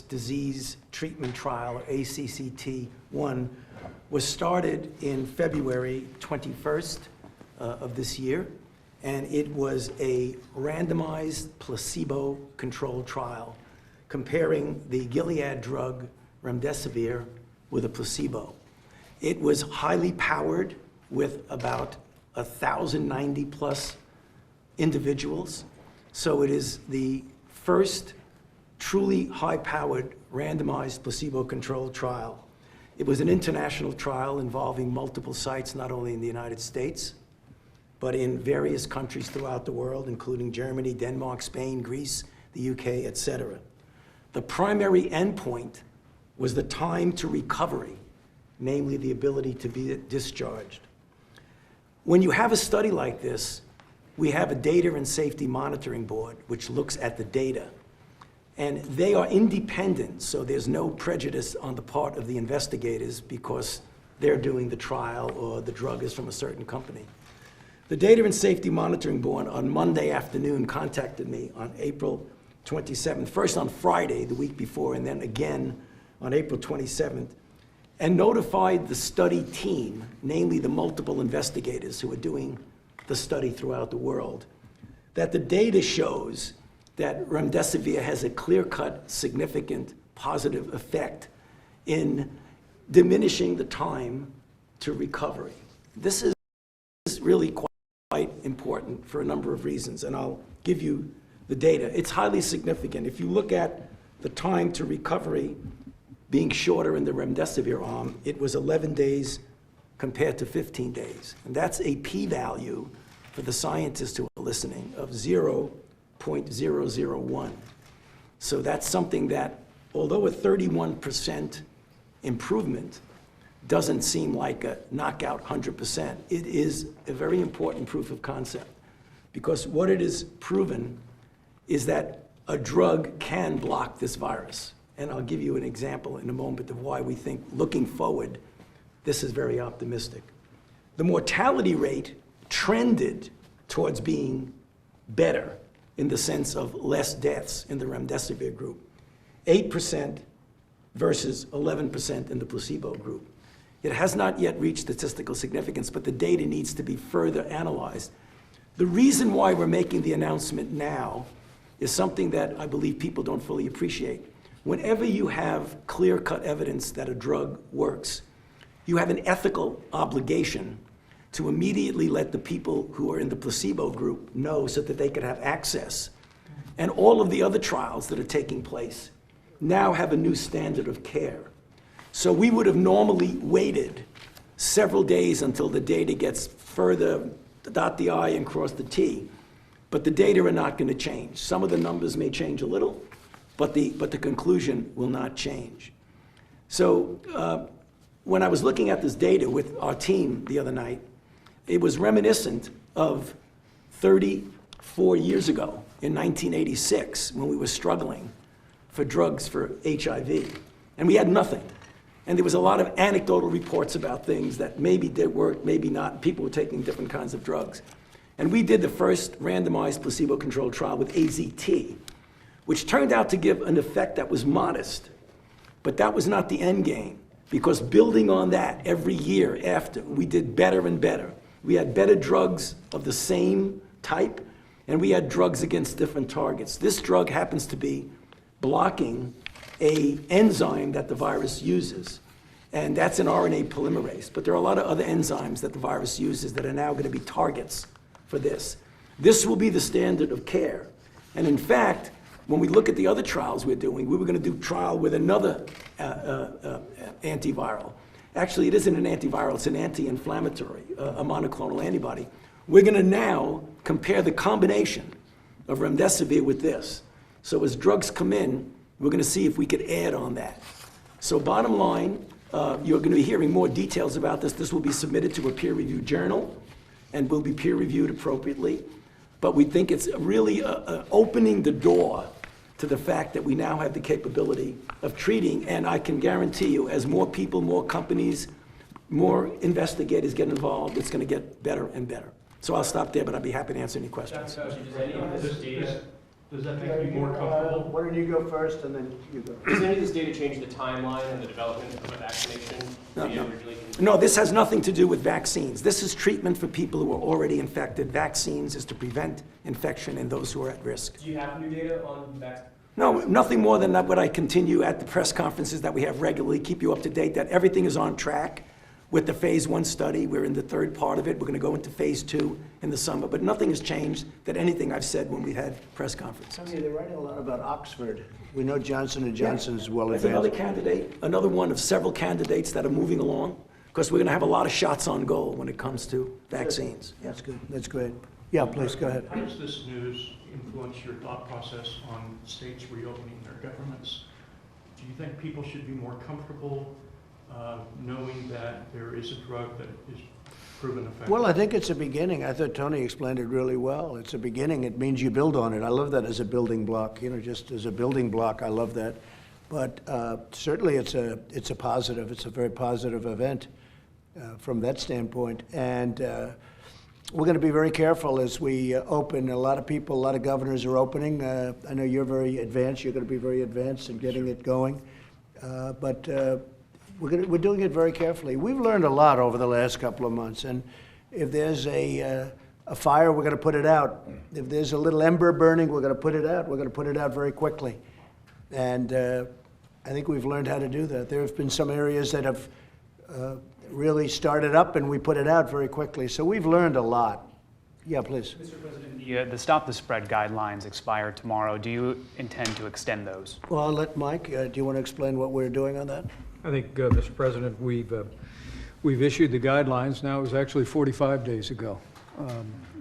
Disease Treatment Trial, or ACCT-1, was started in February 21st of this year, and it was a randomized placebo-controlled trial comparing the Gilead drug remdesivir with a placebo. It was highly powered with about 1,090 plus individuals. So it is the first truly high-powered randomized placebo-controlled trial. It was an international trial involving multiple sites, not only in the United States, but in various countries throughout the world, including Germany, Denmark, Spain, Greece, the UK, etc. The primary endpoint was the time to recovery, namely the ability to be discharged. When you have a study like this, we have a data and safety monitoring board which looks at the data. And they are independent, so there's no prejudice on the part of the investigators because they're doing the trial or the drug is from a certain company. The Data and Safety Monitoring Board on Monday afternoon contacted me on April 27th, first on Friday, the week before, and then again on April 27th, and notified the study team, namely the multiple investigators who are doing the study throughout the world, that the data shows that remdesivir has a clear-cut, significant, positive effect in diminishing the time to recovery. This is really quite important for a number of reasons, and I'll give you the data. It's highly significant. If you look at the time to recovery being shorter in the remdesivir arm, it was 11 days compared to 15 days. And that's a p-value for the scientists who are listening of 0.001. So that's something that, although a 31% improvement doesn't seem like a knockout 100%, it is a very important proof of concept. Because what it is proven is that a drug can block this virus. And I'll give you an example in a moment of why we think, looking forward, this is very optimistic. The mortality rate trended towards being better in the sense of less deaths in the remdesivir group. 8% versus 11% in the placebo group. It has not yet reached statistical significance, but the data needs to be further analyzed. The reason why we're making the announcement now is something that I believe people don't fully appreciate. Whenever you have clear-cut evidence that a drug works, you have an ethical obligation to immediately let the people who are in the placebo group know so that they could have access. And all of the other trials that are taking place now have a new standard of care. So we would have normally waited several days until the data gets further, dot the I and cross the T. But the data are not going to change. Some of the numbers may change a little, but the conclusion will not change. So when I was looking at this data with our team the other night, it was reminiscent of 34 years ago in 1986 when we were struggling for drugs for HIV. And we had nothing. And there was a lot of anecdotal reports about things that maybe did work, maybe not. People were taking different kinds of drugs. And we did the first randomized placebo-controlled trial with AZT, which turned out to give an effect that was modest. But that was not the end game, because building on that every year after, we did better and better. We had better drugs of the same type, and we had drugs against different targets. This drug happens to be blocking an enzyme that the virus uses, and that's an RNA polymerase. But there are a lot of other enzymes that the virus uses that are now going to be targets for this. This will be the standard of care. And in fact, when we look at the other trials we're doing, we were going to do a trial with another antiviral. Actually, it isn't an antiviral, it's an anti-inflammatory, a monoclonal antibody. We're going to now compare the combination of remdesivir with this. So as drugs come in, we're going to see if we could add on that. So bottom line, you're going to be hearing more details about this. This will be submitted to a peer-reviewed journal and will be peer-reviewed appropriately. But we think it's really opening the door to the fact that we now have the capability of treating, and I can guarantee you, as more people, more companies, more investigators get involved, it's going to get better and better. So I'll stop there, but I'd be happy to answer any questions. Dr. Fauci, does any of this data Does that make you more comfortable? Why don't you go first and then you go? Does any of this data change the timeline and the development of a vaccination? No, that you no. originally No, this has nothing to do with vaccines. This is treatment for people who are already infected. Vaccines is to prevent infection in those who are at risk. Do you have new data on vaccines? No, nothing more than that. What I continue at the press conferences that we have regularly, keep you up to date, that everything is on track with the phase 1 study. We're in the third part of it. We're going to go into phase 2 in the summer, but nothing has changed that anything I've said when we've had press conferences. Tony, they're writing a lot about Oxford. We know Johnson & Johnson is well That's another advanced. candidate, another one of several candidates that are moving along, because we're going to have a lot of shots on goal when it comes to vaccines. That's good, that's great. Yeah, please, go ahead. How does this news influence your thought process on states reopening their governments? Do you think people should be more comfortable knowing that there is a drug that is proven effective? Well, I think it's a beginning. I thought Tony explained it really well. It's a beginning. It means you build on it. I love that as a building block, just as a building block, I love that. But certainly it's a positive. It's a very positive event from that standpoint. And we're going to be very careful as we open. A lot of people, a lot of governors are opening. I know you're very advanced. You're going to be very advanced in getting it going. But we're doing it very carefully. We've learned a lot over the last couple of months. And if there's a fire, we're going to put it out. If there's a little ember burning, we're going to put it out. We're going to put it out very quickly. And I think we've learned how to do that. There have been some areas that have really started up, and we put it out very quickly. So we've learned a lot. Yeah, please. Mr. President, the Stop the Spread guidelines expire tomorrow. Do you intend to extend those? Well, I'll let Mike. Do you want to explain what we're doing on that? I think, Mr. President, we've issued the guidelines. Now, it was actually 45 days ago.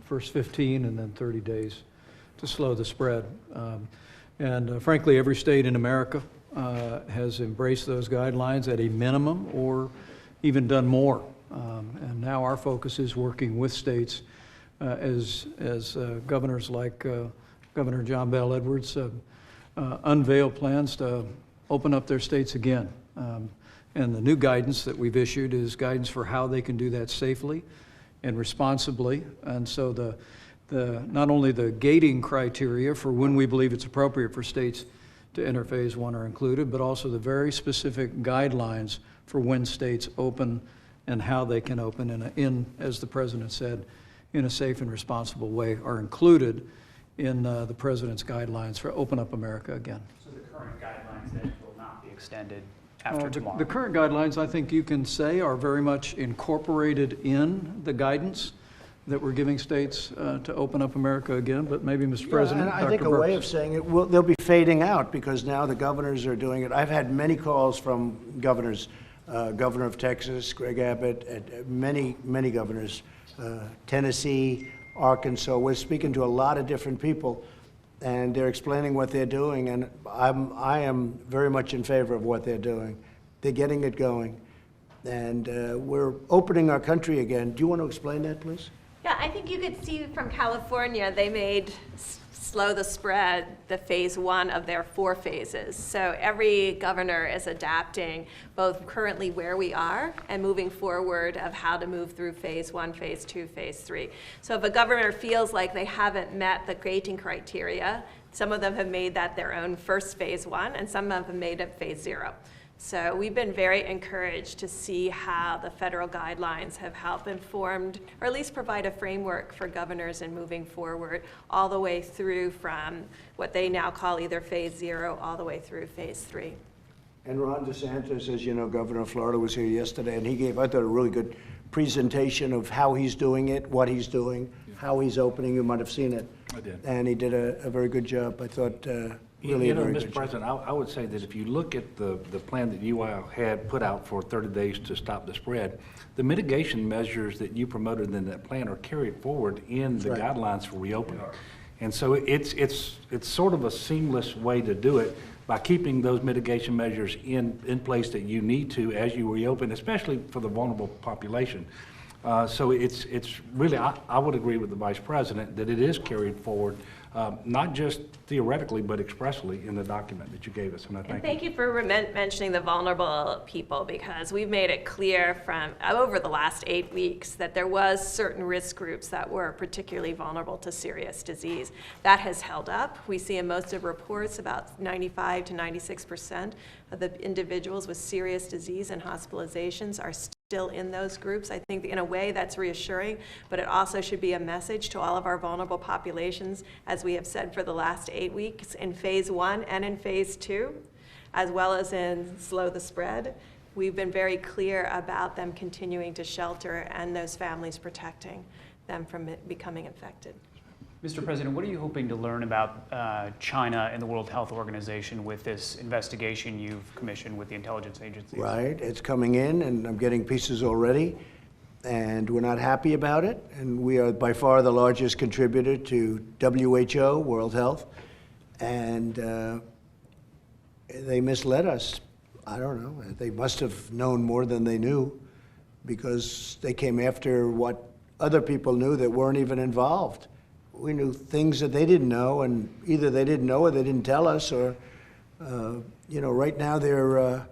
First 15 and then 30 days to slow the spread. And frankly, every state in America has embraced those guidelines at a minimum or even done more. And now our focus is working with states as governors like Governor John Bell Edwards unveil plans to open up their states again. And the new guidance that we've issued is guidance for how they can do that safely and responsibly. And so not only the gating criteria for when we believe it's appropriate for states to enter phase 1 are included, but also the very specific guidelines for when states open and how they can open as the President said, in a safe and responsible way are included in the President's guidelines for Open Up America again. So the current guidelines then will not be extended after tomorrow? The current guidelines, I think you can say, are very much incorporated in the guidance that we're giving states to open up America again, but maybe, Mr. President, And I think a way of saying it, they'll be fading out because now the governors are doing it. I've had many calls from governors, Governor of Texas, Greg Abbott, and many governors, Tennessee, Arkansas. We're speaking to a lot of different people, and they're explaining what they're doing, and I am very much in favor of what they're doing. They're getting it going, and we're opening our country again. Do you want to explain that, please? Yeah, I think you could see from California, they made slow the spread the phase 1 of their 4 phases. So every governor is adapting both currently where we are and moving forward of how to move through phase 1, phase 2, phase 3. So if a governor feels like they haven't met the gating criteria, some of them have made that their own first phase 1 and some of them have made it phase 0. So we've been very encouraged to see how the federal guidelines have helped informed, or at least provide a framework for governors in moving forward all the way through from what they now call either phase 0 all the way through phase 3. And Ron DeSantis, as you know, governor of Florida, was here yesterday, and he gave, I thought, a really good presentation of how he's doing it, what he's doing, how he's opening. You might have seen it. I did. And he did a very good job. I thought, really a very good Mr. job. President, I would say that if you look at the plan that you had put out for 30 days to stop the spread, the mitigation measures that you promoted in that plan are carried forward in the right. guidelines for reopening. And so it's sort of a seamless way to do it by keeping those mitigation measures in place that you need to as you reopen, especially for the vulnerable population. So it's really, I would agree with the Vice President that it is carried forward, not just theoretically, but expressly in the document that you gave us, and I And thank you. thank you for mentioning the vulnerable people, because we've made it clear from over the last 8 weeks that there was certain risk groups that were particularly vulnerable to serious disease. That has held up. We see in most of reports about 95 to 96% of the individuals with serious disease and hospitalizations are still in those groups. I think in a way that's reassuring, but it also should be a message to all of our vulnerable populations, as we have said for the last 8 weeks in phase 1 and in phase 2, as well as in slow the spread. We've been very clear about them continuing to shelter and those families protecting them from becoming infected. Mr. President, what are you hoping to learn about China and the World Health Organization with this investigation you've commissioned with the intelligence agencies? Right, it's coming in, and I'm getting pieces already, and we're not happy about it. And we are by far the largest contributor to WHO, World Health, and they misled us. I don't know, they must have known more than they knew, because they came after what other people knew that weren't even involved. We knew things that they didn't know, and either they didn't know or they didn't tell us, or, right now they're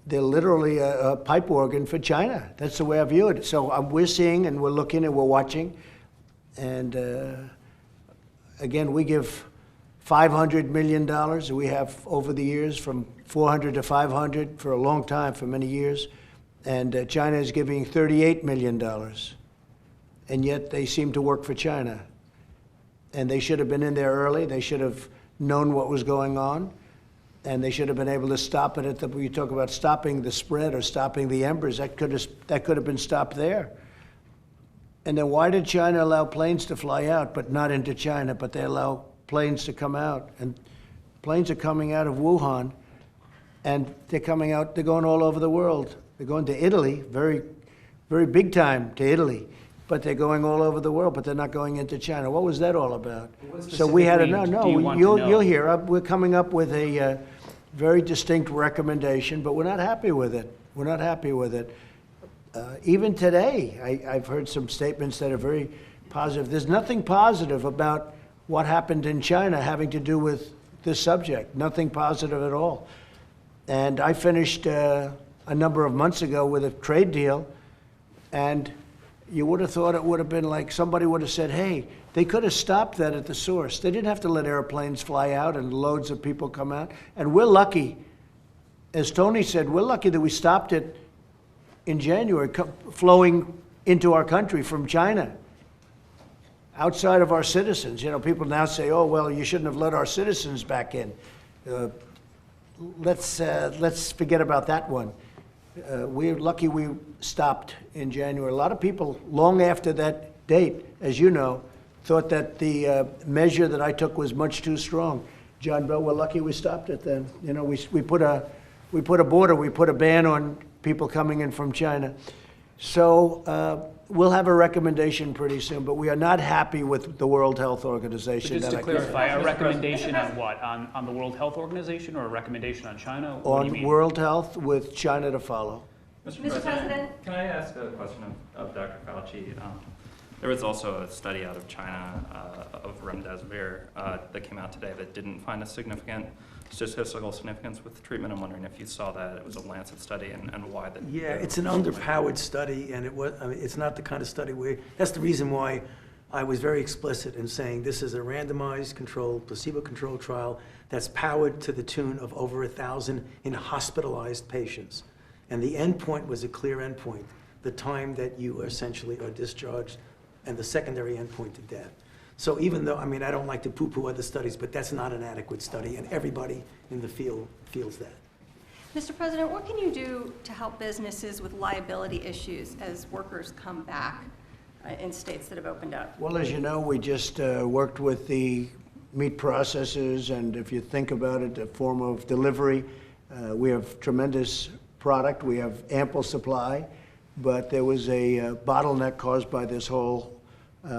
literally a pipe organ for China. That's the way I view it. So we're seeing and we're looking and we're watching. And again, we give $500 million. We have over the years from 400 to 500 for a long time, for many years. And China is giving $38 million. And yet they seem to work for China. And they should have been in there early. They should have known what was going on. And they should have been able to stop it when you talk about stopping the spread or stopping the embers, that could have been stopped there. And then why did China allow planes to fly out, but not into China, but they allow planes to come out? And planes are coming out of Wuhan, and they're going all over the world. They're going to Italy, very, very big time to Italy. But they're going all over the world, but they're not going into China. What was that all about? So we had you'll hear. We're coming up with a very distinct recommendation, but we're not happy with it. We're not happy with it. Even today, I've heard some statements that are very positive. There's nothing positive about what happened in China having to do with this subject. Nothing positive at all. And I finished a number of months ago with a trade deal, and you would have thought it would have been like somebody would have said, hey, they could have stopped that at the source. They didn't have to let airplanes fly out and loads of people come out. And we're lucky, as Tony said, we're lucky that we stopped it in January, flowing into our country from China, outside of our citizens. People now say, oh, well, you shouldn't have let our citizens back in. Let's forget about that one. We're lucky we stopped in January. A lot of people, long after that date, as you know, thought that the measure that I took was much too strong. John Bell, we're lucky we stopped it then. We put a border, we put a ban on people coming in from China. So we'll have a recommendation pretty soon, but we are not happy with the World Health Organization. But just to clarify, a recommendation on what? On the World Health Organization, or a recommendation on China? What do you On mean? World Health with China to follow. Mr. President, can I ask a question of Dr. Fauci? There was also a study out of China of remdesivir that came out today that didn't find a significant statistical significance with the treatment. I'm wondering if you saw that. It was a Lancet study, and why that. Yeah, it's an underpowered study, and it's not the kind of study that's the reason why I was very explicit in saying this is a randomized controlled, placebo-controlled trial that's powered to the tune of over 1,000 in hospitalized patients. And the endpoint was a clear endpoint, the time that you essentially are discharged, and the secondary endpoint to death. So even though, I don't like to poo-poo other studies, but that's not an adequate study, and everybody in the field feels that. Mr. President, what can you do to help businesses with liability issues as workers come back in states that have opened up? Well, as you know, we just worked with the meat processors, and if you think about it, a form of delivery, we have tremendous product, we have ample supply, but there was a bottleneck caused by this whole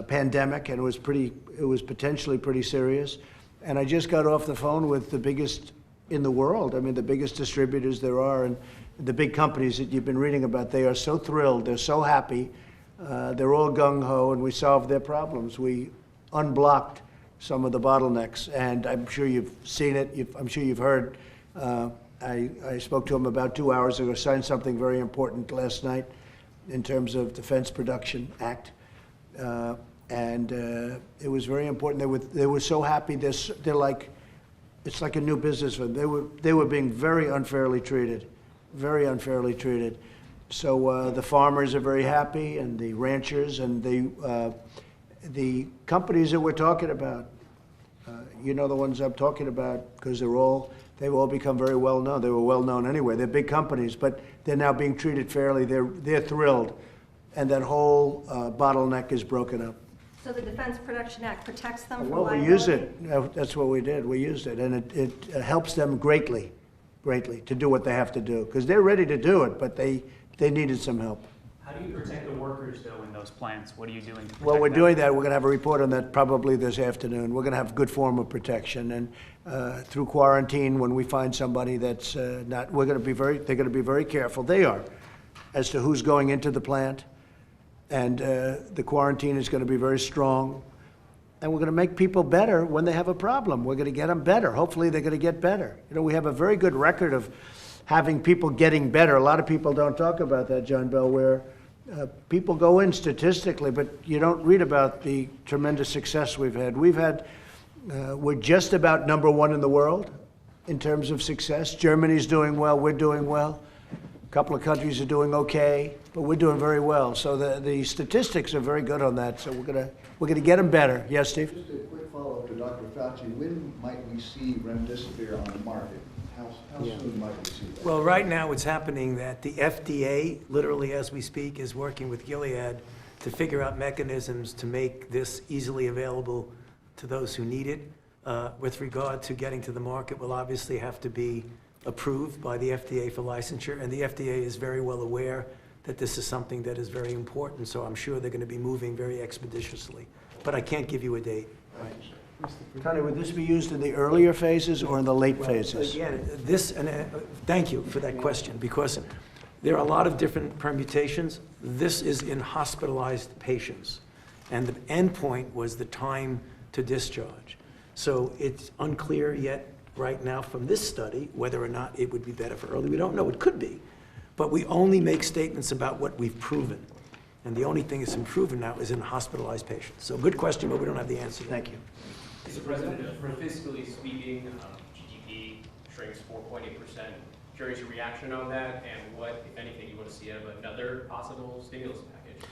pandemic, and it was potentially pretty serious. And I just got off the phone with the biggest in the world, the biggest distributors there are, and the big companies that you've been reading about. They are so thrilled, they're so happy They're all gung-ho, and we solved their problems. We unblocked some of the bottlenecks, and I'm sure you've seen it. I'm sure you've heard. I spoke to him about 2 hours ago, signed something very important last night in terms of Defense Production Act. And it was very important. They were so happy. They're like, it's like a new business for them. They were being very unfairly treated, very unfairly treated. So the farmers are very happy, and the ranchers, and the companies that we're talking about. You know the ones I'm talking about, because they've all become very well known. They were well known anyway. They're big companies, but they're now being treated fairly. They're thrilled, and that whole bottleneck is broken up. So the Defense Production Act protects them from Well, we liability? use it. That's what we did. We used it, and it helps them greatly to do what they have to do, because they're ready to do it, but they needed some help. How do you protect the workers, though, in those plants? What are you doing to protect Well, we're them? doing that. We're going to have a report on that probably this afternoon. We're going to have good form of protection, and through quarantine, when we find somebody that's not, they're going to be very careful. They are, as to who's going into the plant, and the quarantine is going to be very strong. And we're going to make people better when they have a problem. We're going to get them better. Hopefully, they're going to get better. You know, we have a very good record of having people getting better. A lot of people don't talk about that, John Bell, where people go in statistically, but you don't read about the tremendous success we've had. We're just about #1 in the world in terms of success. Germany's doing well, we're doing well. A couple of countries are doing okay, but we're doing very well. So the statistics are very good on that, so we're gonna get them better. Yes, Steve? Just a quick follow-up to Dr. Fauci. When might we see remdesivir on the market? How soon might we see that? Well, right now, it's happening that the FDA, literally as we speak, is working with Gilead to figure out mechanisms to make this easily available to those who need it. With regard to getting to the market, will obviously have to be approved by the FDA for licensure, and the FDA is very well aware that this is something that is very important, so I'm sure they're going to be moving very expeditiously. But I can't give you a date. Tony, would this be used in the earlier phases or in the late phases? Again, thank you for that question, because there are a lot of different permutations. This is in hospitalized patients, and the endpoint was the time to discharge. So it's unclear yet right now from this study whether or not it would be better for early. We don't know. It could be. But we only make statements about what we've proven. And the only thing that's been proven now is in hospitalized patients. So good question, but we don't have the answer yet. Thank you. Mr. President, fiscally speaking, GDP shrinks 4.8%. Curious your reaction on that, and what, if anything, you want to see out of another possible stimulus package?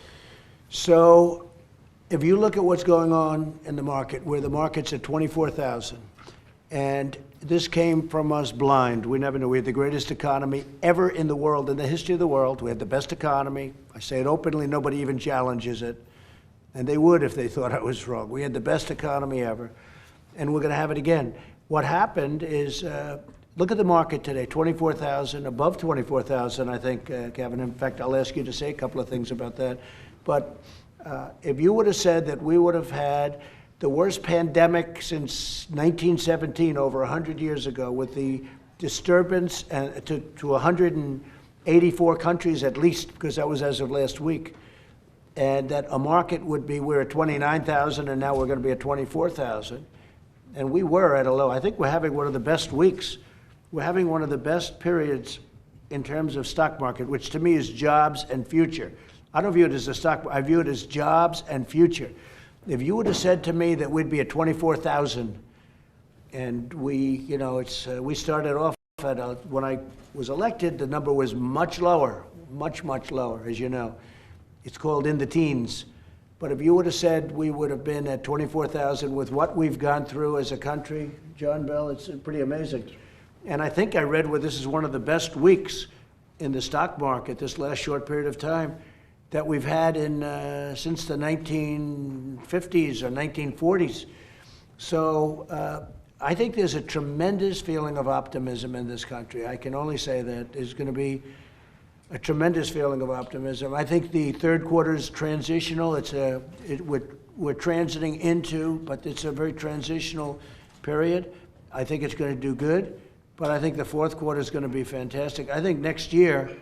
So if you look at what's going on in the market, where the market's at 24,000, and this came from us blind. We never knew. We had the greatest economy ever in the world, in the history of the world. We had the best economy. I say it openly. Nobody even challenges it. And they would if they thought I was wrong. We had the best economy ever, and we're going to have it again. What happened is, look at the market today, 24,000, above 24,000, I think, Kevin. In fact, I'll ask you to say a couple of things about that. But if you would have said that we would have had the worst pandemic since 1917, over 100 years ago, with the disturbance to 184 countries at least, because that was as of last week, and that a market would be, we're at 29,000 and now we're going to be at 24,000. And we were at a low. I think we're having one of the best weeks. We're having one of the best periods in terms of stock market, which to me is jobs and future. I don't view it as a stock, I view it as jobs and future. If you would have said to me that we'd be at 24,000, and we started off at, when I was elected, the number was much lower, much lower, as you know. It's called in the teens. But if you would have said we would have been at 24,000 with what we've gone through as a country, John Bell, it's pretty amazing. And I think I read where this is one of the best weeks in the stock market, this last short period of time, that we've had since the 1950s or 1940s. So I think there's a tremendous feeling of optimism in this country. I can only say that there's going to be a tremendous feeling of optimism. I think the third quarter is transitional. We're transiting into, but it's a very transitional period. I think it's going to do good, but I think the fourth quarter is going to be fantastic. I think next year,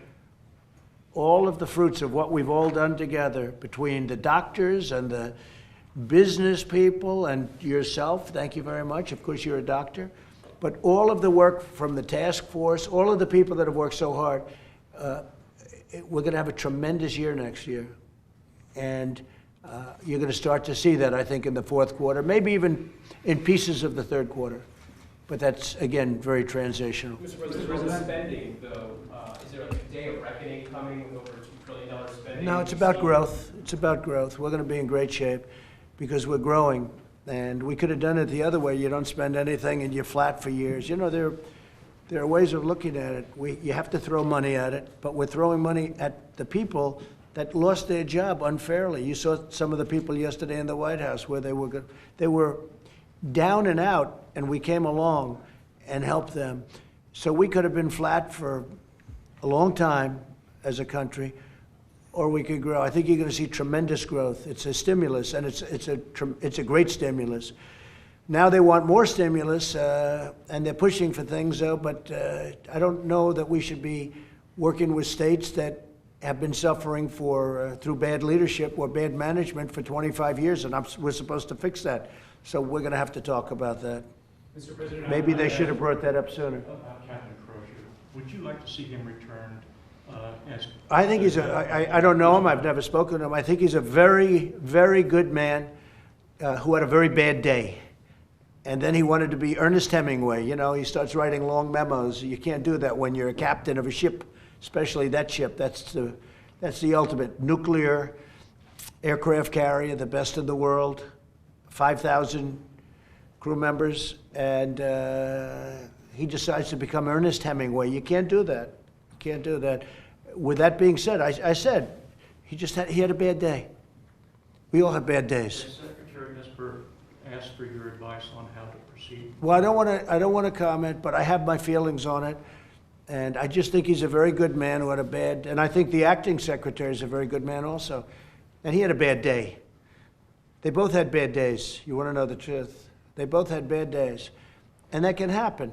all of the fruits of what we've all done together between the doctors and the business people and yourself. Thank you very much. Of course, you're a doctor. But all of the work from the task force, all of the people that have worked so hard, we're going to have a tremendous year next year. And you're going to start to see that, I think, in the fourth quarter, maybe even in pieces of the third quarter. But that's, again, very transitional. Mr. President, spending, though, is there a day of reckoning coming with over $2 trillion spending? No, it's about growth. It's about growth. We're going to be in great shape because we're growing. And we could have done it the other way. You don't spend anything and you're flat for years. You know, there are ways of looking at it. You have to throw money at it, but we're throwing money at the people that lost their job unfairly. You saw some of the people yesterday in the White House where they were down and out, and we came along and helped them. So we could have been flat for a long time as a country, or we could grow. I think you're going to see tremendous growth. It's a stimulus, and it's a great stimulus. Now they want more stimulus, and they're pushing for things, though, but I don't know that we should be working with states that have been suffering through bad leadership or bad management for 25 years, and we're supposed to fix that. So we're going to have to talk about that. Mr. President, Maybe they should have brought that up sooner. About Captain Crozier, would you like to see him returned as? I think I don't know him, I've never spoken to him. I think he's a very, very good man who had a very bad day. And then he wanted to be Ernest Hemingway. You know, he starts writing long memos. You can't do that when you're a captain of a ship, especially that ship. That's the ultimate nuclear aircraft carrier, the best in the world, 5,000 crew members, and he decides to become Ernest Hemingway. You can't do that. You can't do that. With that being said, I said he had a bad day. We all have bad days. Secretary Esper asked for your advice on how to proceed. Well, I don't want to comment, but I have my feelings on it. And I just think he's a very good man who had a bad, and I think the acting secretary is a very good man also. And he had a bad day. They both had bad days. You want to know the truth? They both had bad days. And that can happen.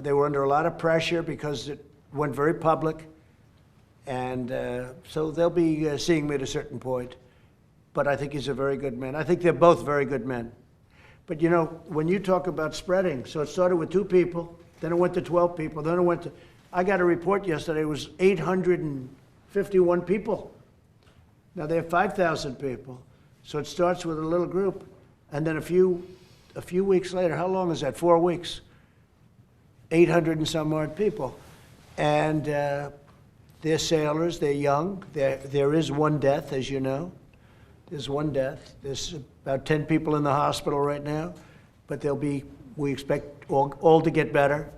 They were under a lot of pressure because it went very public. And so they'll be seeing me at a certain point. But I think he's a very good man. I think they're both very good men. But you know, when you talk about spreading, so it started with 2 people, then it went to 12 people, then it went to, I got a report yesterday, it was 851 people. Now they have 5,000 people. So it starts with a little group, and then a few weeks later, how long is that? 4 weeks. 800 and some odd people. And they're sailors, they're young. There is one death, as you know. There's one death. There's about 10 people in the hospital right now, but we expect all to get better.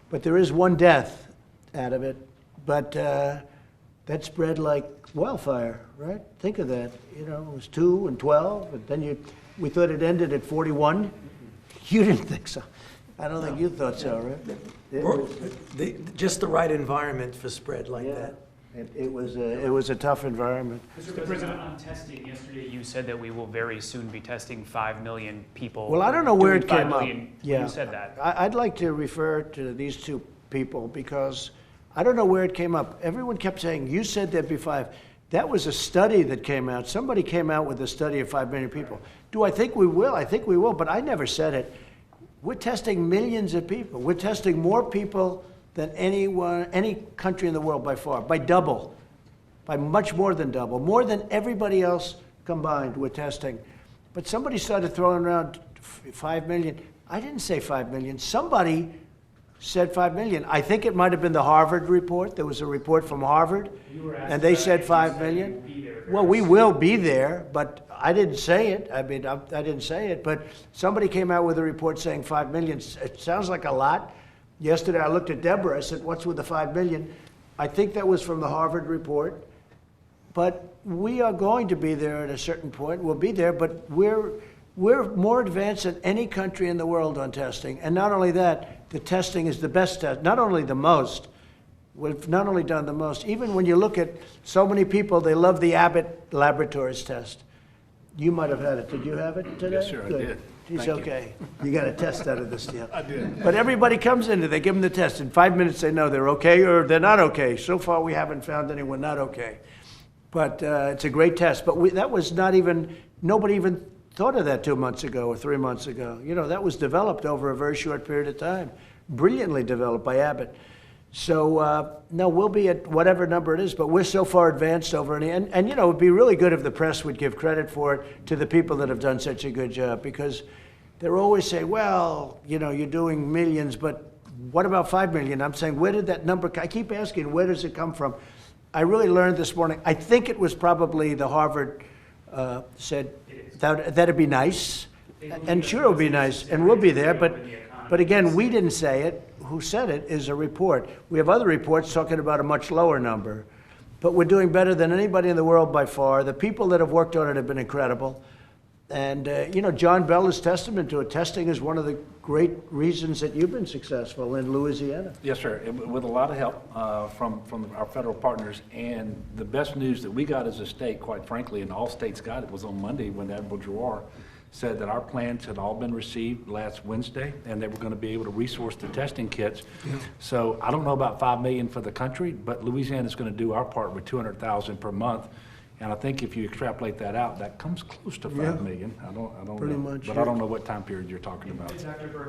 But there is one death out of it. But that spread like wildfire, right? Think of that. You know, it was 2 and 12, but then we thought it ended at 41. You didn't think so. I don't think you thought so, right? Just the right environment for spread like that. It was a tough environment. Mr. President, on testing, yesterday you said that we will very soon be testing 5 million people. Well, I don't know where it doing came 5 up. million. Yeah. You said that. I'd like to refer to these 2 people because I don't know where it came up. Everyone kept saying, you said there'd be 5. That was a study that came out. Somebody came out with a study of 5 million people. Do I think we will? I think we will, but I never said it. We're testing millions of people. We're testing more people than any country in the world by far, by double, by much more than double, more than everybody else combined we're testing. But somebody started throwing around 5 million. I didn't say 5 million. Somebody said 5 million. I think it might have been the Harvard report. There was a report from Harvard, and they said 5 million. Well, we will be there, but I didn't say it. I mean, I didn't say it, but somebody came out with a report saying 5 million. It sounds like a lot. Yesterday, I looked at Deborah. I said, what's with the 5 million? I think that was from the Harvard report. But we are going to be there at a certain point. We'll be there, but we're more advanced than any country in the world on testing. And not only that, the testing is the best test, not only the most. We've not only done the most, even when you look at so many people, they love the Abbott Laboratories test. You might have had it. Did you have it today? Yes, sir, I did. He's Thank you. okay. You got a test out of this deal. I did. But everybody comes in, they give them the test. In 5 minutes, they know they're okay or they're not okay. So far, we haven't found anyone not okay. But it's a great test. But that was not even, nobody even thought of that 2 months ago or 3 months ago. You know, that was developed over a very short period of time, brilliantly developed by Abbott. So, no, we'll be at whatever number it is, but we're so far advanced over it. And you know, it'd be really good if the press would give credit for it to the people that have done such a good job, because they're always say, well, you know, you're doing millions, but what about 5 million? I'm saying, where did that number, I keep asking, where does it come from? I really learned this morning, I think it was probably the Harvard said that'd be nice, and sure it'll be nice, and we'll be there, but again, we didn't say it. Who said it is a report. We have other reports talking about a much lower number, but we're doing better than anybody in the world by far. The people that have worked on it have been incredible. And, you know, John Bell is testament to it. Testing is one of the great reasons that you've been successful in Louisiana. Yes, sir, with a lot of help from our federal partners. And the best news that we got as a state, quite frankly, and all states got it, was on Monday when Admiral Giroir said that our plans had all been received last Wednesday, and they were going to be able to resource the testing kits. Yeah. So I don't know about 5 million for the country, but Louisiana is going to do our part with 200,000 per month. And I think if you extrapolate that out, that comes close to 5 million. I don't Pretty know, much, but yeah. I don't know what time period you're talking about.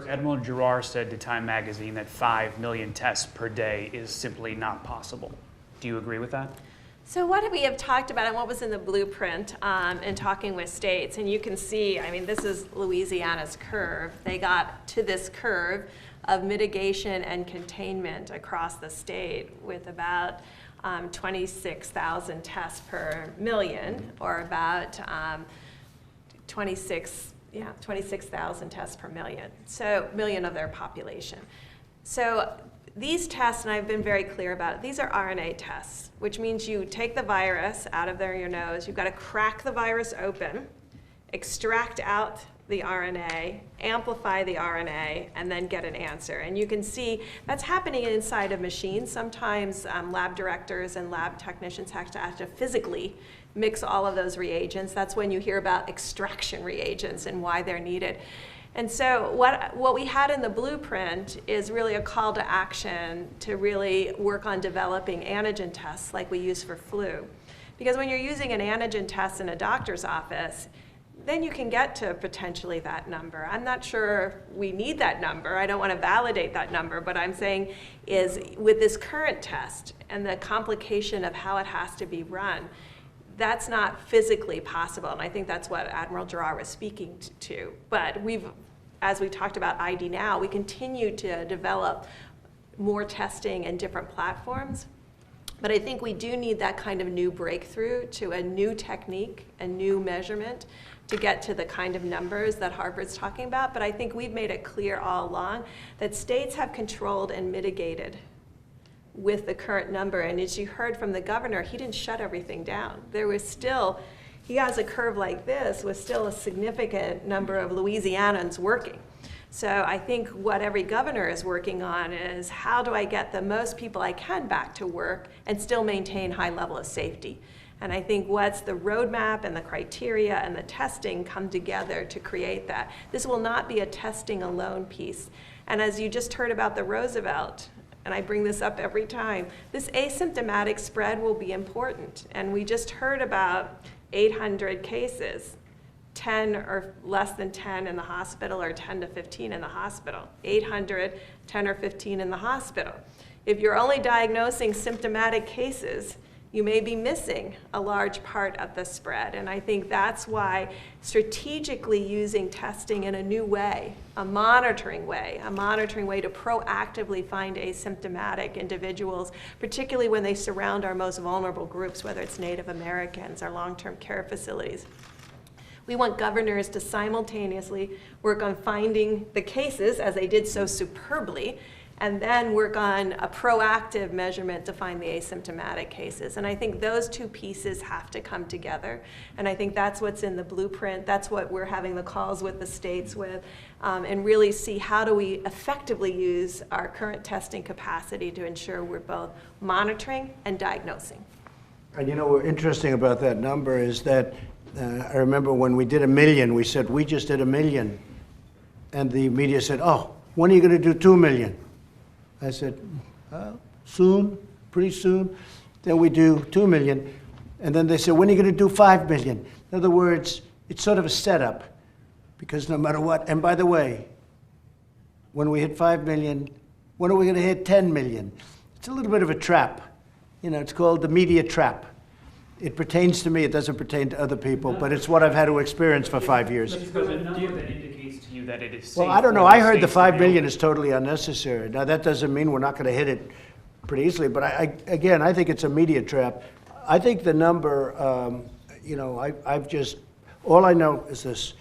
Admiral Giroir said to Time Magazine that 5 million tests per day is simply not possible. Do you agree with that? So what we have talked about and what was in the blueprint in talking with states, and you can see, I mean, this is Louisiana's curve. They got to this curve of mitigation and containment across the state with about 26,000 tests per million, or about 26,000 tests per million. So million of their population. So these tests, and I've been very clear about it, these are RNA tests, which means you take the virus out of your nose, you've got to crack the virus open, extract out the RNA, amplify the RNA, and then get an answer. And you can see that's happening inside of machines. Sometimes lab directors and lab technicians have to physically mix all of those reagents. That's when you hear about extraction reagents and why they're needed. And so what we had in the blueprint is really a call to action to really work on developing antigen tests like we use for flu. Because when you're using an antigen test in a doctor's office, then you can get to potentially that number. I'm not sure we need that number. I don't want to validate that number, but I'm saying is with this current test and the complication of how it has to be run, that's not physically possible, and I think that's what Admiral Giroir was speaking to. But as we talked about ID Now, we continue to develop more testing and different platforms. But I think we do need that kind of new breakthrough to a new technique, a new measurement to get to the kind of numbers that Harvard's talking about. But I think we've made it clear all along that states have controlled and mitigated with the current number. And as you heard from the governor, he didn't shut everything down. There was still, he has a curve like this with still a significant number of Louisianans working. So I think what every governor is working on is how do I get the most people I can back to work and still maintain high level of safety. And I think what's the roadmap and the criteria and the testing come together to create that. This will not be a testing alone piece. And as you just heard about the Roosevelt, and I bring this up every time, this asymptomatic spread will be important. And we just heard about 800 cases, 10 or less than 10 in the hospital, or 10 to 15 in the hospital. 800, 10 or 15 in the hospital. If you're only diagnosing symptomatic cases, you may be missing a large part of the spread. And I think that's why strategically using testing in a new way, a monitoring way to proactively find asymptomatic individuals, particularly when they surround our most vulnerable groups, whether it's Native Americans or long-term care facilities. We want governors to simultaneously work on finding the cases, as they did so superbly, and then work on a proactive measurement to find the asymptomatic cases. And I think those two pieces have to come together. And I think that's what's in the blueprint. That's what we're having the calls with the states with, and really see how do we effectively use our current testing capacity to ensure we're both monitoring and diagnosing. And you know what's interesting about that number is that I remember when we did 1 million, we said, we just did 1 million. And the media said, oh, when are you going to do 2 million? I said, soon, pretty soon. Then we do 2 million. And then they said, when are you going to do 5 million? In other words, it's sort of a setup, because no matter what, and by the way, when we hit 5 million, when are we going to hit 10 million? It's a little bit of a trap. You know, it's called the media trap. It pertains to me, it doesn't pertain to other people, but it's what I've had to experience for 5 years. Is there a number that indicates to you that it is safe? Well, I don't know. for I heard the states to 5 be million open? is totally unnecessary. Now, that doesn't mean we're not going to hit it pretty easily, but again, I think it's a media trap. I think the number, you know, I've just, all I know is this.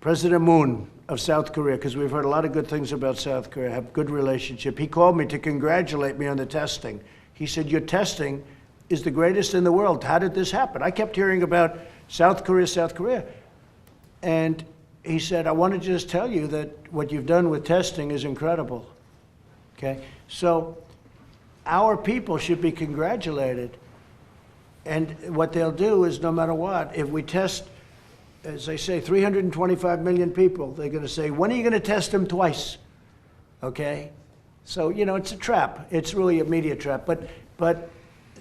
President Moon of South Korea, because we've heard a lot of good things about South Korea, have good relationship. He called me to congratulate me on the testing. He said, your testing is the greatest in the world. How did this happen? I kept hearing about South Korea, South Korea. And he said, I want to just tell you that what you've done with testing is incredible. Okay? So our people should be congratulated. And what they'll do is, no matter what, if we test, as they say, 325 million people, they're going to say, when are you going to test them twice? Okay? So, you know, it's a trap. It's really a media trap. But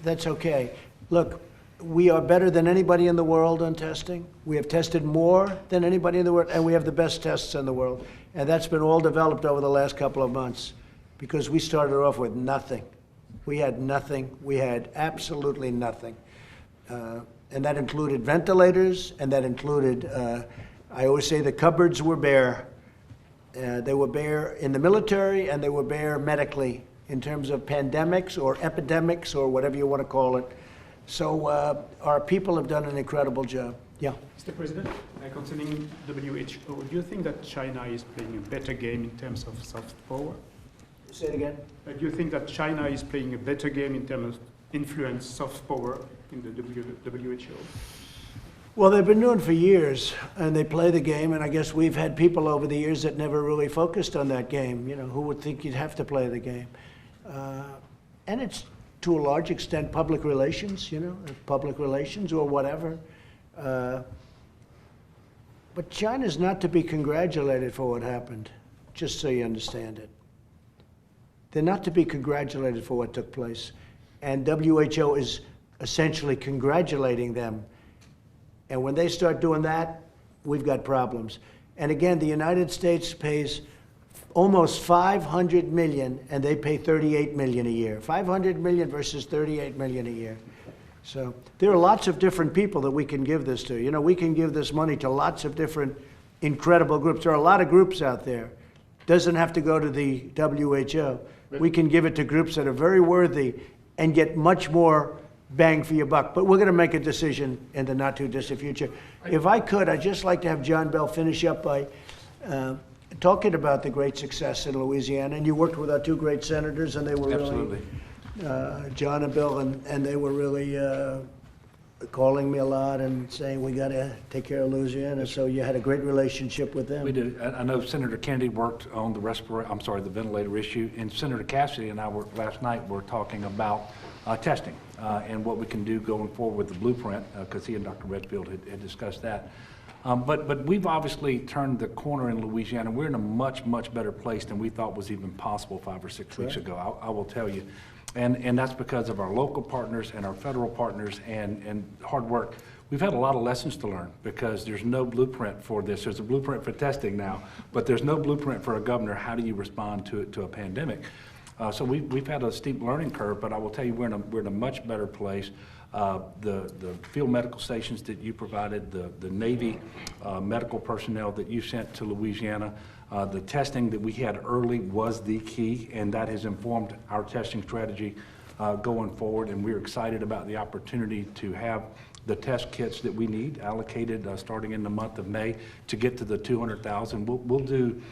that's okay. Look, we are better than anybody in the world on testing. We have tested more than anybody in the world, and we have the best tests in the world. And that's been all developed over the last couple of months, because we started off with nothing. We had nothing. We had absolutely nothing. And that included ventilators, and that included, I always say the cupboards were bare. They were bare in the military, and they were bare medically in terms of pandemics or epidemics or whatever you want to call it. So our people have done an incredible job. Yeah. Mr. President, concerning WHO, do you think that China is playing a better game in terms of soft power? Say it again. Do you think that China is playing a better game in terms of influence, soft power in the WHO? Well, they've been doing it for years, and they play the game, and I guess we've had people over the years that never really focused on that game. You know, who would think you'd have to play the game? And it's, to a large extent, public relations, you know, public relations or whatever. But China's not to be congratulated for what happened, just so you understand it. They're not to be congratulated for what took place. And WHO is essentially congratulating them. And when they start doing that, we've got problems. And again, the United States pays almost 500 million, and they pay 38 million a year. 500 million versus 38 million a year. So there are lots of different people that we can give this to. You know, we can give this money to lots of different incredible groups. There are a lot of groups out there. Doesn't have to go to the WHO. We can give it to groups that are very worthy and get much more bang for your buck. But we're going to make a decision in the not too distant future. If I could, I'd just like to have John Bell finish up by talking about the great success in Louisiana. And you worked with our two great senators, and they were Absolutely. really, John and Bill, and they were really calling me a lot and saying, we got to take care of Louisiana. So you had a great relationship with them. We do. I know Senator Kennedy worked on the the ventilator issue, and Senator Cassidy and I last night were talking about testing and what we can do going forward with the blueprint, because he and Dr. Redfield had discussed that. But we've obviously turned the corner in Louisiana. We're in a much, much better place than we thought was even possible 5 or 6 weeks ago, I will tell you. And that's because of our local partners and our federal partners and hard work. We've had a lot of lessons to learn, because there's no blueprint for this. There's a blueprint for testing now, but there's no blueprint for a governor. How do you respond to a pandemic? So we've had a steep learning curve, but I will tell you we're in a much better place. The field medical stations that you provided, the Navy medical personnel that you sent to Louisiana, the testing that we had early was the key, and that has informed our testing strategy going forward. And we're excited about the opportunity to have the test kits that we need allocated starting in the month of May to get to the 200,000. We'll do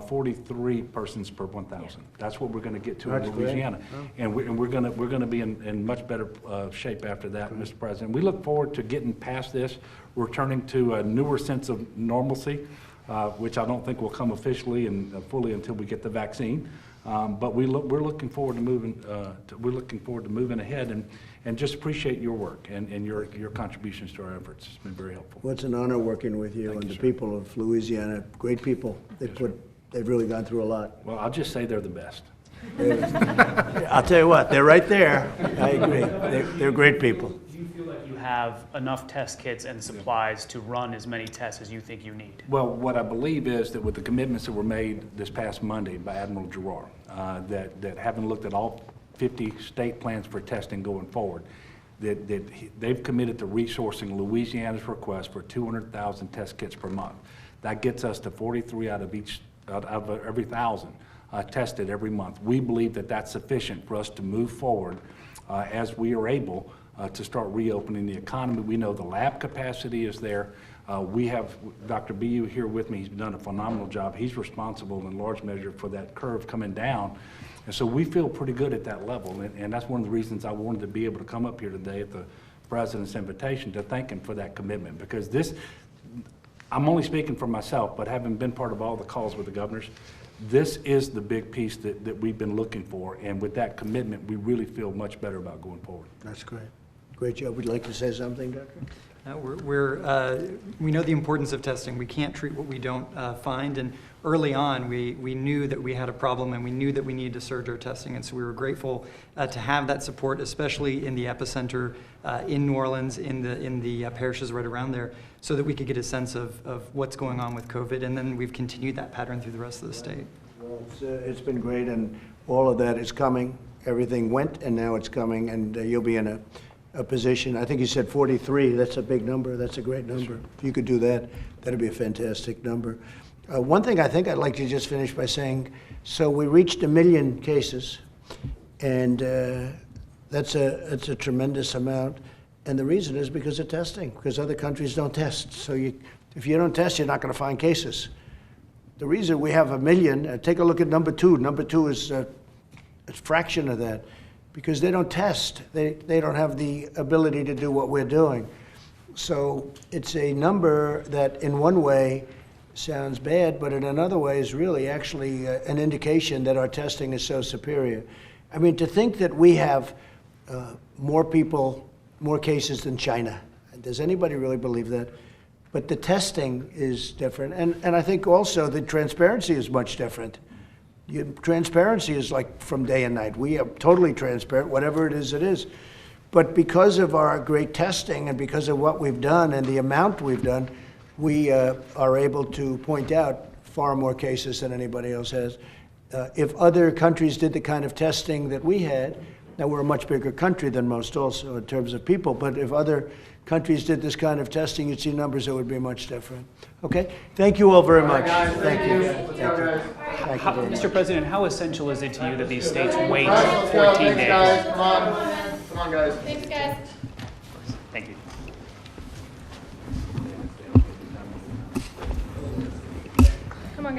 43 persons per 1,000. That's what we're going to get to in Louisiana. And we're going to be in much better shape after that, Mr. President. We look forward to getting past this, returning to a newer sense of normalcy, which I don't think will come officially and fully until we get the vaccine. But we're looking forward to moving, ahead and just appreciate your work and your contributions to our efforts. It's been very helpful. Well, it's an honor working with you and the people of Louisiana. Great people. They've really gone through a lot. Well, I'll just say they're the best. I'll tell you what, they're right there. I agree. They're great people. Do you feel like you have enough test kits and supplies to run as many tests as you think you need? Well, what I believe is that with the commitments that were made this past Monday by Admiral Giroir, that having looked at all 50 state plans for testing going forward, that they've committed to resourcing Louisiana's request for 200,000 test kits per month. That gets us to 43 out of every 1,000 tested every month. We believe that that's sufficient for us to move forward as we are able to start reopening the economy. We know the lab capacity is there. We have Dr. Bu here with me. He's done a phenomenal job. He's responsible in large measure for that curve coming down. And so we feel pretty good at that level. And that's one of the reasons I wanted to be able to come up here today at the President's invitation to thank him for that commitment. Because this, I'm only speaking for myself, but having been part of all the calls with the governors, this is the big piece that we've been looking for. And with that commitment, we really feel much better about going forward. That's great. Great job. Would you like to say something, Doctor? We know the importance of testing. We can't treat what we don't find. And early on, we knew that we had a problem and we knew that we needed to surge our testing. And so we were grateful to have that support, especially in the epicenter in New Orleans, in the parishes right around there, so that we could get a sense of what's going on with COVID. And then we've continued that pattern through the rest of the state. Well, it's been great, and all of that is coming. Everything went, and now it's coming, and you'll be in a position. I think you said 43. That's a big number. That's a great number. If you could do that, that'd be a fantastic number. One thing I think I'd like to just finish by saying, so we reached 1 million cases, and that's a tremendous amount. And the reason is because of testing, because other countries don't test. So if you don't test, you're not going to find cases. The reason we have 1 million, take a look at number 2. Number 2 is a fraction of that. Because they don't test. They don't have the ability to do what we're doing. So it's a number that in one way sounds bad, but in another way is really actually an indication that our testing is so superior. I mean, to think that we have more cases than China. Does anybody really believe that? But the testing is different. And I think also the transparency is much different. Transparency is like from day and night. We are totally transparent, whatever it is, it is. But because of our great testing and because of what we've done and the amount we've done, we are able to point out far more cases than anybody else has. If other countries did the kind of testing that we had, now we're a much bigger country than most also in terms of people, but if other countries did this kind of testing, you'd see numbers that would be much different. Okay? Thank you all very much. Thank you. Mr. President, how essential is it to you that these states wait 14 days? Come on, guys. Thanks, guys. Thank you.